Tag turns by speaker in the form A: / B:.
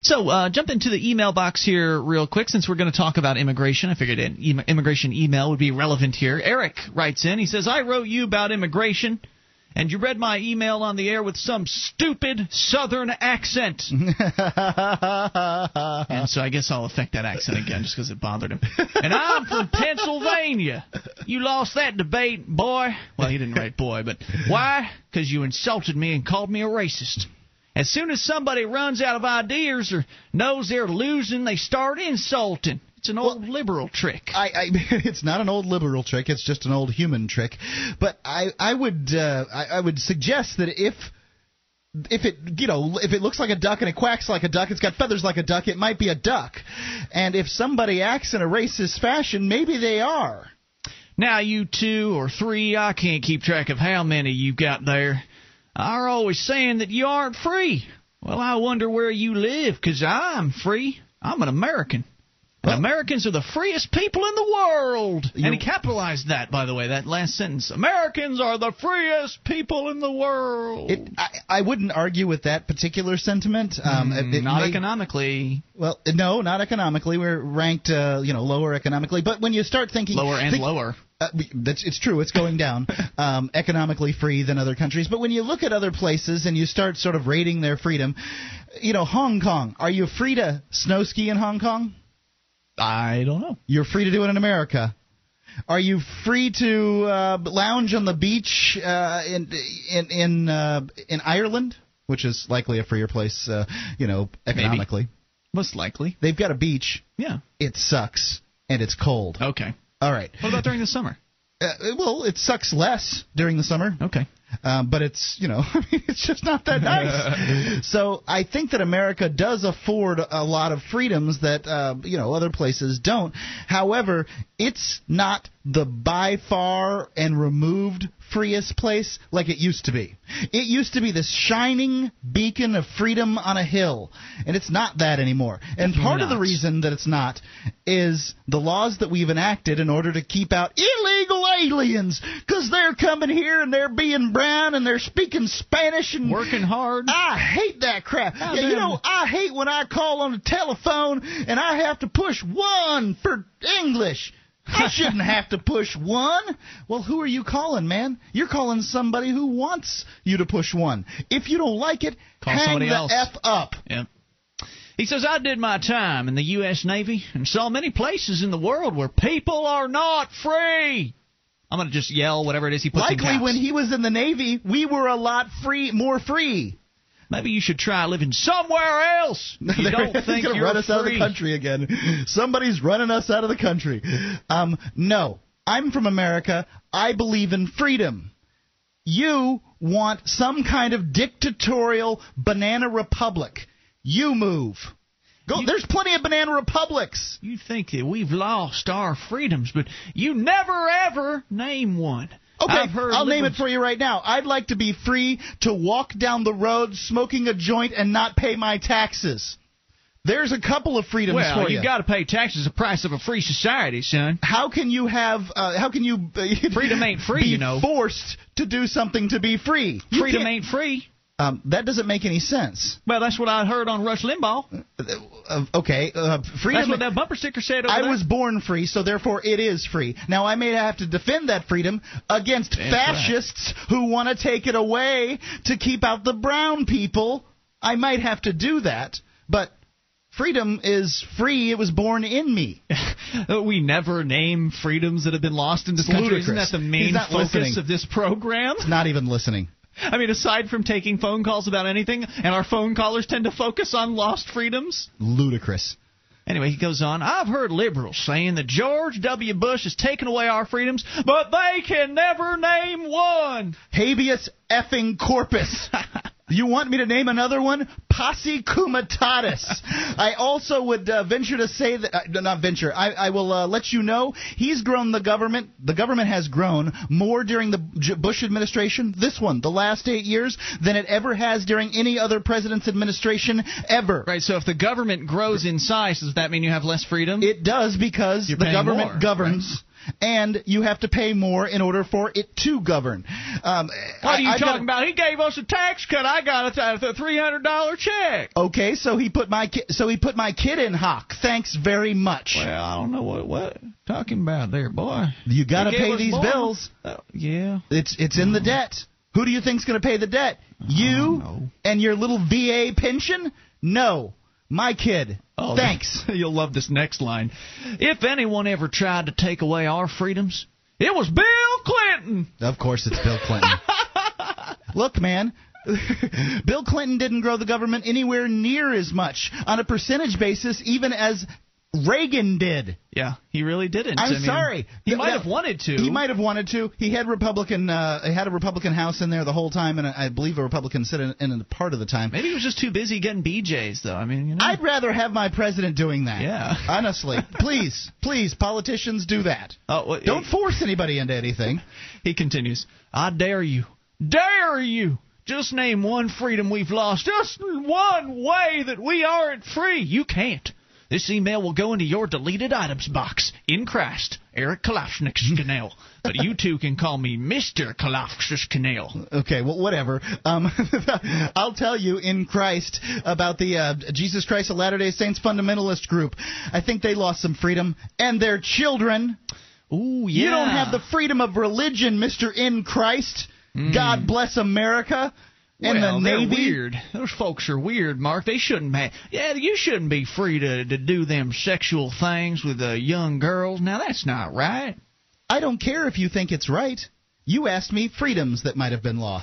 A: So jump into the email box here real quick since we're going to talk about immigration. I figured an immigration email would be relevant here. Eric writes in. He says, I wrote you about immigration, and you read my email on the air with some stupid Southern accent. And so I guess I'll affect that accent again just because it bothered him. And I'm from Pennsylvania. You lost that debate, boy. Well, he didn't write boy, but why? Because you insulted me and called me a racist. As soon as somebody runs out of ideas or knows they're losing, they start insulting. It's an old liberal trick.
B: It's not an old liberal trick. It's just an old human trick. But I would suggest that if it looks like a duck and it quacks like a duck, it's got feathers like a duck, it might be a duck. And if somebody acts in a racist fashion, maybe they are.
A: Now you 2 or 3, I can't keep track of how many you've got there, are always saying that you aren't free. Well, I wonder where you live, because I'm free. I'm an American. And Americans are the freest people in the world. And he capitalized that, by the way, that last sentence. Americans are the freest people in the world.
B: I wouldn't argue with that particular sentiment.
A: Economically.
B: Well, no, not economically. We're ranked, lower economically. But when you start thinking...
A: Lower.
B: It's true. It's going down economically free than other countries. But when you look at other places and you start sort of rating their freedom, Hong Kong, are you free to snow ski in Hong Kong?
A: I don't know.
B: You're free to do it in America. Are you free to lounge on the beach in Ireland, which is likely a freer place, economically?
A: Maybe. Most likely.
B: They've got a beach.
A: Yeah.
B: It sucks, and it's cold.
A: Okay.
B: All right.
A: What about during the summer?
B: Well, it sucks less during the summer.
A: Okay.
B: But it's, it's just not that nice. So I think that America does afford a lot of freedoms that, other places don't. However, it's not the by far and removed freest place like it used to be. It used to be this shining beacon of freedom on a hill, and it's not that anymore. And part of the reason that it's not is the laws that we've enacted in order to keep out illegal aliens, because they're coming here and they're being brown and they're speaking Spanish and
A: working hard.
B: I hate that crap. I hate when I call on the telephone and I have to push 1 for English. I shouldn't have to push 1. Well, who are you calling, man? You're calling somebody who wants you to push 1. If you don't like it, hang the F up.
A: Yeah. He says, I did my time in the U.S. Navy and saw many places in the world where people are not free. I'm going to just yell whatever it is he puts in caps.
B: Likely when he was in the Navy, we were a lot more free.
A: Maybe you should try living somewhere else. You don't think
B: you're going to run us out of the country again. Somebody's running us out of the country. No, I'm from America. I believe in freedom. You want some kind of dictatorial banana republic. You move. There's plenty of banana republics.
A: You think that we've lost our freedoms, but you never, ever name one.
B: Okay, I'll name it for you right now. I'd like to be free to walk down the road smoking a joint and not pay my taxes. There's a couple of freedoms for you.
A: Well, you got to pay taxes, the price of a free society, son.
B: How can you
A: freedom ain't free,
B: be forced to do something to be free?
A: Freedom ain't free.
B: That doesn't make any sense.
A: Well, that's what I heard on Rush Limbaugh.
B: Okay, freedom.
A: That's what that bumper sticker said over there.
B: I was born free, so therefore it is free. Now, I may have to defend that freedom against fascists who want to take it away to keep out the brown people. I might have to do that, but freedom is free. It was born in me.
A: We never name freedoms that have been lost in this country. Isn't that the main focus of this program?
B: It's not even listening.
A: I mean, aside from taking phone calls about anything, and our phone callers tend to focus on lost freedoms?
B: Ludicrous.
A: Anyway, he goes on, I've heard liberals saying that George W. Bush has taken away our freedoms, but they can never name one.
B: Habeas effing corpus. You want me to name another one? Posse comitatus. I also would venture to say that, not venture, I will let you know, he's grown the government has grown more during the Bush administration, this one, the last 8 years, than it ever has during any other president's administration ever.
A: Right, so if the government grows in size, does that mean you have less freedom?
B: It does, because the government governs. Right.
A: and you have to pay more in order for it to govern.
B: What are you talking about? He gave us a tax cut. I got a $300 check.
A: Okay, so he put my kid in hock. Thanks very much.
B: Well, I don't know what talking about there, boy.
A: You got to pay these bills.
B: Yeah,
A: it's in the debt. Who do you think's going to pay the debt? You and your little VA pension? No. My kid.
B: Oh,
A: thanks.
B: You'll love this next line. If anyone ever tried to take away our freedoms, it was Bill Clinton.
A: Of course it's Bill Clinton. Look, man, Bill Clinton didn't grow the government anywhere near as much on a percentage basis even as Reagan did.
B: Yeah, he really didn't.
A: I'm sorry.
B: He might have wanted to.
A: He might have wanted to. He had Republican. He had a Republican House in there the whole time, and I believe a Republican Senate in a part of the time.
B: Maybe he was just too busy getting BJs, though. I mean,
A: I'd rather have my president doing that.
B: Yeah.
A: Honestly, please, politicians, do that. Don't force anybody into anything.
B: He continues. I dare you. Dare you. Just name one freedom we've lost. Just one way that we aren't free. You can't. This email will go into your deleted items box. In Christ, Eric Kalashnik's-Canel. But you two can call me Mr. Kalashnik's-Canel.
A: Okay, well, whatever. I'll tell you in Christ about the Jesus Christ of Latter-day Saints fundamentalist group. I think they lost some freedom. And their children.
B: Ooh, yeah.
A: You don't have the freedom of religion, Mr. In Christ. God bless America. And
B: well,
A: the Navy.
B: They're weird. Those folks are weird, Mark. They shouldn't have. Yeah, you shouldn't be free to do them sexual things with young girls. Now, that's not right.
A: I don't care if you think it's right. You asked me freedoms that might have been lost.